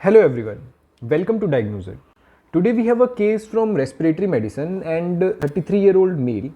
Hello everyone, welcome to Diagnoser. Today we have a case from respiratory medicine and 33-year-old male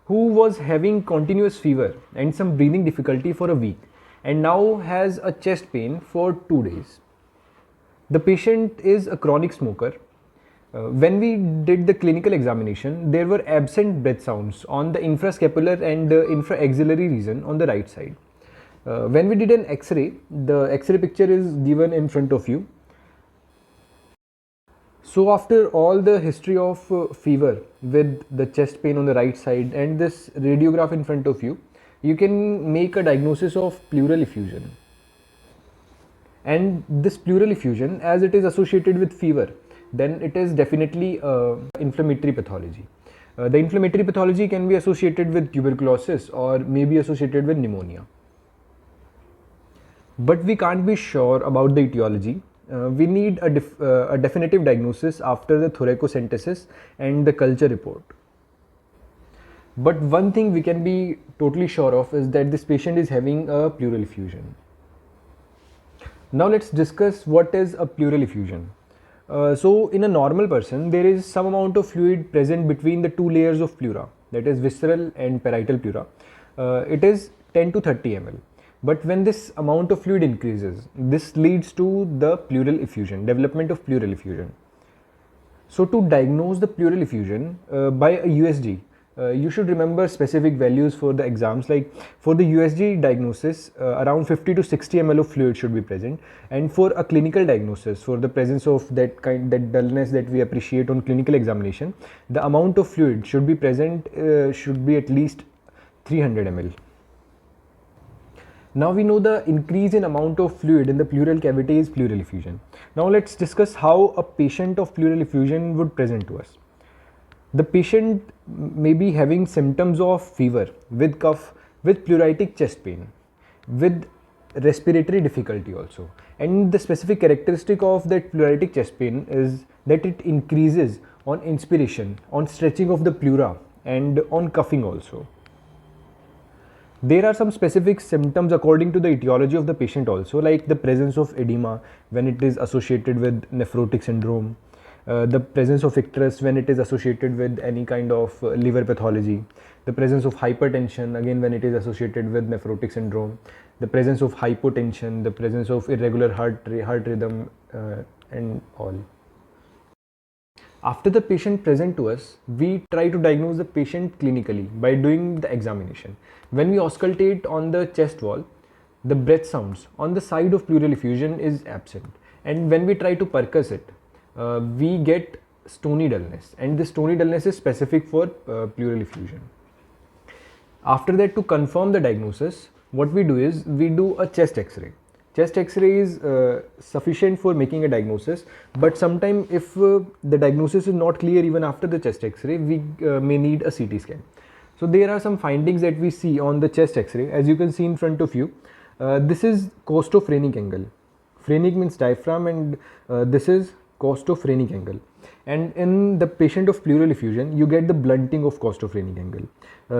who was having continuous fever and some breathing difficulty for a week and now has a chest pain for 2 days. The patient is a chronic smoker. When we did the clinical examination, there were absent breath sounds on the infrascapular and infraaxillary region on the right side. When we did an X-ray, the X-ray picture is given in front of you. So after all the history of fever with the chest pain on the right side and this radiograph in front of you, you can make a diagnosis of pleural effusion. And this pleural effusion, as it is associated with fever, then it is definitely inflammatory pathology. The inflammatory pathology can be associated with tuberculosis or may be associated with pneumonia. But we can't be sure about the etiology. We need a definitive diagnosis after the thoracocentesis and the culture report. But one thing we can be totally sure of is that this patient is having a pleural effusion. Now let's discuss what is a pleural effusion. So in a normal person, there is some amount of fluid present between the two layers of pleura, that is visceral and parietal pleura. It is 10 to 30 ml. But when this amount of fluid increases, this leads to the pleural effusion, development of pleural effusion. So to diagnose the pleural effusion by a USG, you should remember specific values for the exams. Like for the USG diagnosis, around 50 to 60 ml of fluid should be present, and for a clinical diagnosis, for the presence of that dullness that we appreciate on clinical examination, the amount of fluid should be present should be at least 300 ml. Now we know the increase in amount of fluid in the pleural cavity is pleural effusion. Now let's discuss how a patient of pleural effusion would present to us. The patient may be having symptoms of fever with cough, with pleuritic chest pain, with respiratory difficulty also. And the specific characteristic of that pleuritic chest pain is that it increases on inspiration, on stretching of the pleura, and on coughing also. There are some specific symptoms according to the etiology of the patient also, like the presence of edema when it is associated with nephrotic syndrome, the presence of icterus when it is associated with any kind of liver pathology, the presence of hypertension again when it is associated with nephrotic syndrome, the presence of hypotension, the presence of irregular heart rhythm, and all. After the patient present to us, we try to diagnose the patient clinically by doing the examination. When we auscultate on the chest wall, the breath sounds on the side of pleural effusion is absent, and when we try to percuss it, we get stony dullness, and this stony dullness is specific for pleural effusion. After that, to confirm the diagnosis, what we do is we do a chest X-ray. Chest X-ray is sufficient for making a diagnosis, but sometimes if the diagnosis is not clear even after the chest X-ray, we may need a CT scan. So there are some findings that we see on the chest X-ray. As you can see in front of you, this is costophrenic angle. Phrenic means diaphragm, and this is costophrenic angle. And in the patient of pleural effusion, you get the blunting of costophrenic angle.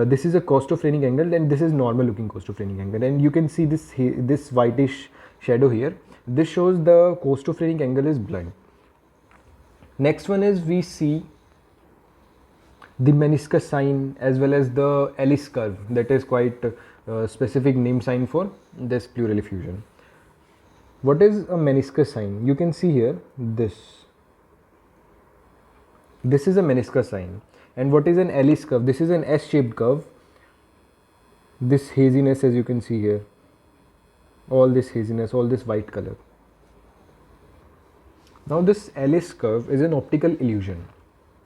This is a costophrenic angle, and this is normal looking costophrenic angle. And you can see this whitish shadow here. This shows the costophrenic angle is blunt. Next one is we see the meniscus sign as well as the Ellis curve. That is quite specific name sign for this pleural effusion. What is a meniscus sign? You can see here this is a meniscus sign. And what is an Ellis curve? This is an S-shaped curve. This haziness, as you can see here, all this haziness, all this white color. Now this Ellis curve is an optical illusion.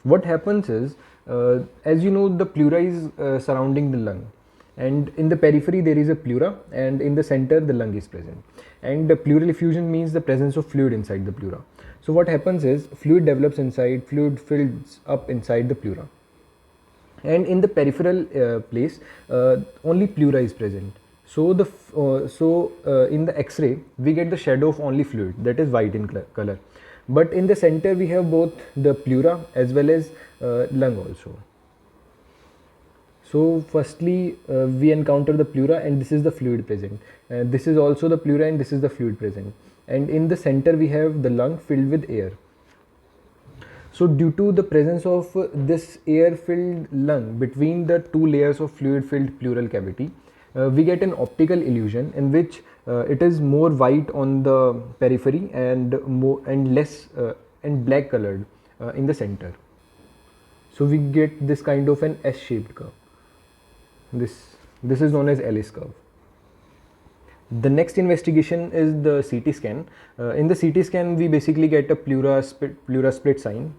What happens is, as you know, the pleura is surrounding the lung, and in the periphery there is a pleura, and in the center the lung is present. And the pleural effusion means the presence of fluid inside the pleura. So what happens is fluid develops inside, fluid fills up inside the pleura, and in the peripheral place only pleura is present. So in the X-ray we get the shadow of only fluid, that is white in color, but in the center we have both the pleura as well as lung also. So firstly, we encounter the pleura, and this is the fluid present. This is also the pleura, and this is the fluid present. And in the center, we have the lung filled with air. So due to the presence of this air-filled lung between the two layers of fluid-filled pleural cavity, we get an optical illusion in which it is more white on the periphery and more and less and black colored in the center. So we get this kind of an S-shaped curve. This is known as Ellis curve. The next investigation is the CT scan. In the CT scan, we basically get a pleura split sign.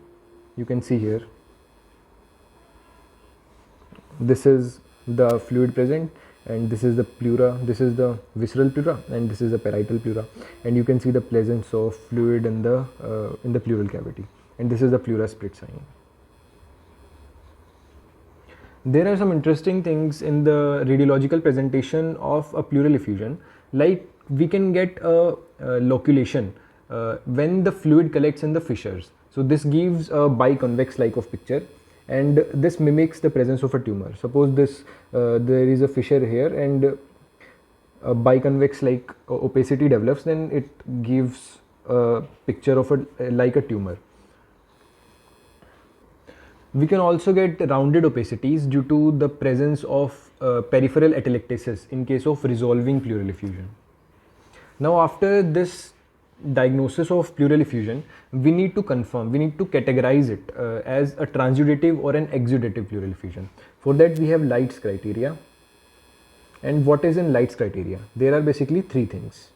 You can see here. This is the fluid present, and this is the pleura. This is the visceral pleura, and this is the parietal pleura. And you can see the presence of fluid in the pleural cavity. And this is the pleura split sign. There are some interesting things in the radiological presentation of a pleural effusion, like we can get a loculation when the fluid collects in the fissures. So this gives a biconvex like of picture, and this mimics the presence of a tumor. Suppose this there is a fissure here and a biconvex like opacity develops, then it gives a picture of like a tumor. We can also get rounded opacities due to the presence of peripheral atelectasis in case of resolving pleural effusion. Now, after this diagnosis of pleural effusion, we need to categorize it as a transudative or an exudative pleural effusion. For that, we have Light's criteria. And what is in Light's criteria? There are basically three things.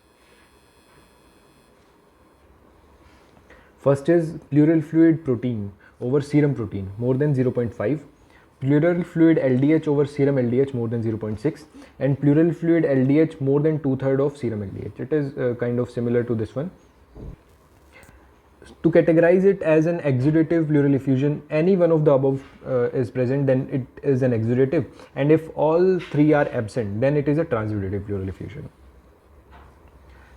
First is pleural fluid protein over serum protein more than 0.5, pleural fluid LDH over serum LDH more than 0.6, and pleural fluid LDH more than 2/3 of serum LDH. It is kind of similar to this one. To categorize it as an exudative pleural effusion, any one of the above is present, then it is an exudative, and if all three are absent, then it is a transudative pleural effusion.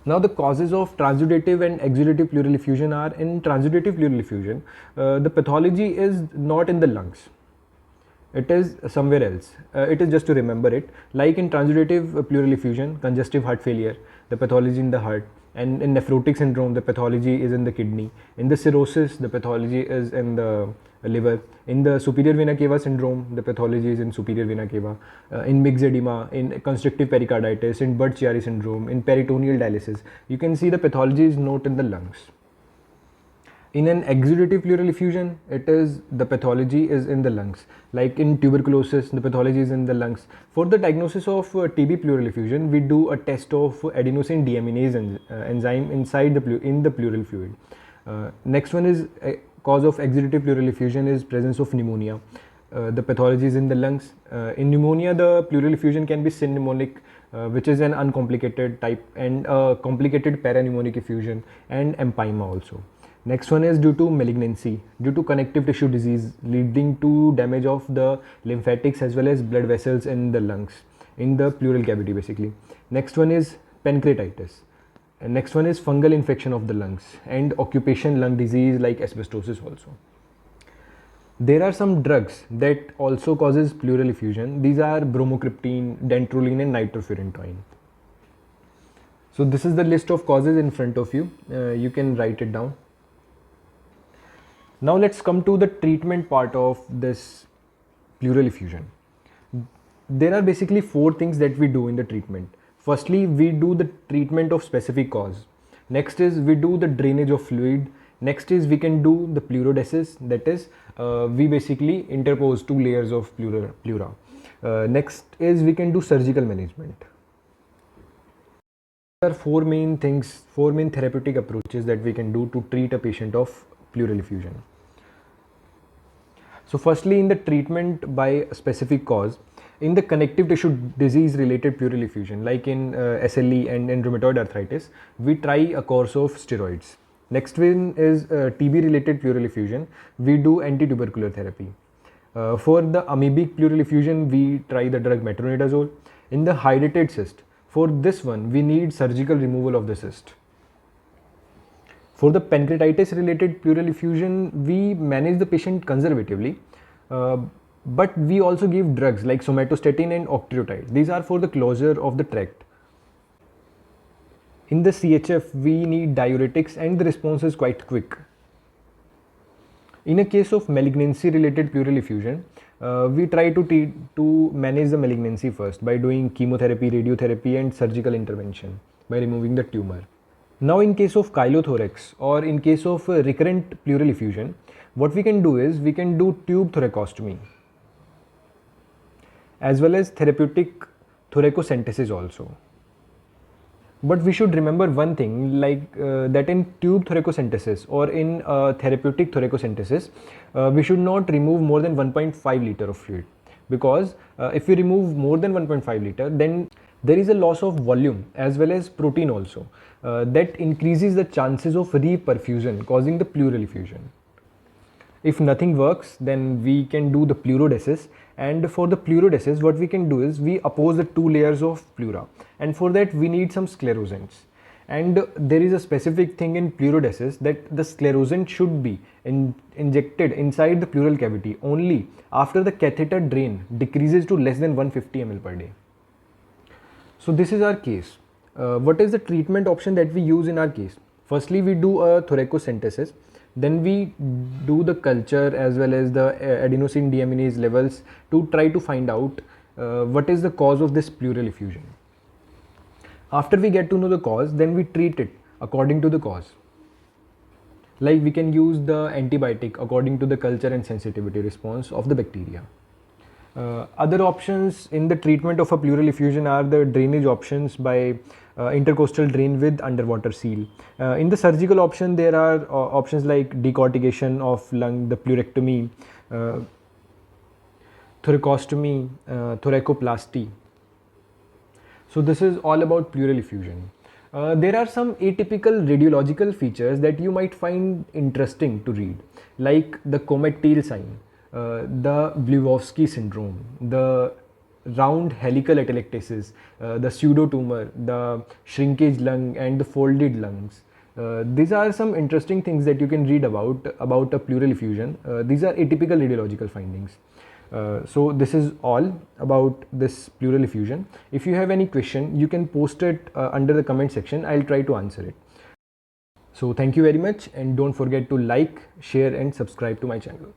Now, the causes of transudative and exudative pleural effusion are: in transudative pleural effusion, the pathology is not in the lungs, it is somewhere else. It is just to remember it. Like in transudative pleural effusion, congestive heart failure, the pathology in the heart, and in nephrotic syndrome, the pathology is in the kidney. In the cirrhosis, the pathology is in the liver. In the superior vena cava syndrome, the pathology is in superior vena cava. In mixed edema, in constrictive pericarditis, in Budd-Chiari syndrome, in peritoneal dialysis, you can see the pathology is not in the lungs. In an exudative pleural effusion, the pathology is in the lungs. Like in tuberculosis, the pathology is in the lungs. For the diagnosis of TB pleural effusion, we do a test of adenosine deaminase enzyme inside the pleural fluid. Next one is cause of exudative pleural effusion is presence of pneumonia. The pathology is in the lungs. In pneumonia, the pleural effusion can be synpneumonic, which is an uncomplicated type, and complicated parapneumonic effusion, and empyema also. Next one is due to malignancy, due to connective tissue disease leading to damage of the lymphatics as well as blood vessels in the lungs, in the pleural cavity basically. Next one is pancreatitis. And next one is fungal infection of the lungs and occupation lung disease like asbestosis also. There are some drugs that also causes pleural effusion. These are bromocriptine, dantrolene and nitrofurantoin. So this is the list of causes in front of you. You can write it down. Now let's come to the treatment part of this pleural effusion. There are basically four things that we do in the treatment. Firstly, we do the treatment of specific cause. Next is we do the drainage of fluid. Next is we can do the pleurodesis, that is we basically interpose two layers of pleura. Next is we can do surgical management. There are four main therapeutic approaches that we can do to treat a patient of pleural effusion. So firstly, in the treatment by a specific cause, in the connective tissue disease related pleural effusion, like in SLE and in rheumatoid arthritis, we try a course of steroids. Next one is TB related pleural effusion, we do anti-tubercular therapy. For the amoebic pleural effusion, we try the drug metronidazole. In the hydatid cyst, for this one, we need surgical removal of the cyst. For the pancreatitis related pleural effusion, we manage the patient conservatively. But we also give drugs like somatostatin and octreotide. These are for the closure of the tract. In the CHF, we need diuretics and the response is quite quick. In a case of malignancy related pleural effusion, we try to manage the malignancy first by doing chemotherapy, radiotherapy, and surgical intervention by removing the tumor. Now, in case of chylothorax or in case of recurrent pleural effusion, what we can do is we can do tube thoracostomy as well as therapeutic thoracocentesis also. But we should remember one thing, that in tube thoracocentesis or in therapeutic thoracocentesis, we should not remove more than 1.5 liter of fluid, because if we remove more than 1.5 liter, then there is a loss of volume as well as protein also, that increases the chances of reperfusion causing the pleural effusion. If nothing works, then we can do the pleurodesis, and for the pleurodesis what we can do is we oppose the two layers of pleura, and for that we need some sclerosants. And there is a specific thing in pleurodesis, that the sclerosant should be injected inside the pleural cavity only after the catheter drain decreases to less than 150 ml per day. So this is our case. What is the treatment option that we use in our case? Firstly, we do a thoracocentesis. Then we do the culture as well as the adenosine deaminase levels to try to find out what is the cause of this pleural effusion. After we get to know the cause, then we treat it according to the cause. Like we can use the antibiotic according to the culture and sensitivity response of the bacteria. Other options in the treatment of a pleural effusion are the drainage options by intercostal drain with underwater seal. In the surgical option, there are options like decortication of lung, the pleurectomy, thoracostomy, thoracoplasty. So this is all about pleural effusion. There are some atypical radiological features that you might find interesting to read, like the comet-tail sign, the Bluvovsky syndrome, the round helical atelectasis, the pseudotumor, the shrinkage lung, and the folded lungs. These are some interesting things that you can read about a pleural effusion. These are atypical radiological findings. So this is all about this pleural effusion. If you have any question, you can post it under the comment section. I'll try to answer it. So thank you very much, and don't forget to like, share, and subscribe to my channel.